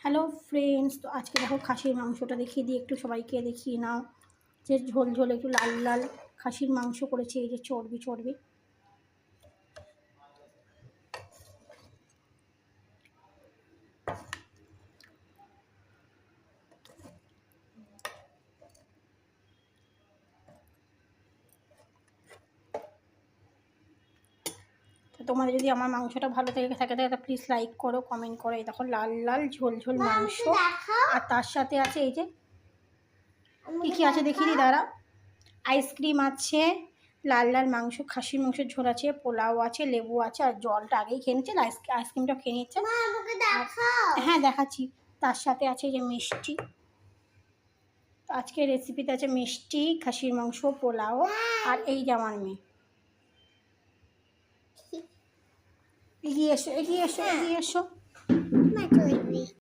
Hello friends, তো আজকে দেখো খাসির মাংসটা দেখিয়ে দিই, একটু সবাইকে দেখিয়ে নাও। যে ঝোল ঝোল একটু লাল লাল খাসির মাংস করেছি, এই যে চর্বি চর্বি। তো তোমাদের যদি আমার মাংসটা ভালো থাকে তো প্লিজ লাইক করো, কমেন্ট করো। এই দেখো লাল লাল ঝোল ঝোল মাংস, আর তার সাথে আছে এই যে কী কী আছে দেখিয়ে দিই, দাঁড়া। আইসক্রিম আছে, লাল লাল মাংস, খাসির মাংসের ঝোল আছে, পোলাও আছে, লেবু আছে, আর জলটা আগেই খেয়ে নিচ্ছে, আইসক্রিমটা খেয়ে নিচ্ছে। হ্যাঁ দেখাচ্ছি। তার সাথে আছে যে মিষ্টি। আজকের রেসিপিতে আছে মিষ্টি, খাসির মাংস, পোলাও, আর এই যে আমার মেয়ে। এগিয়ে এসো এগিয়ে এসো এগিয়ে এসো।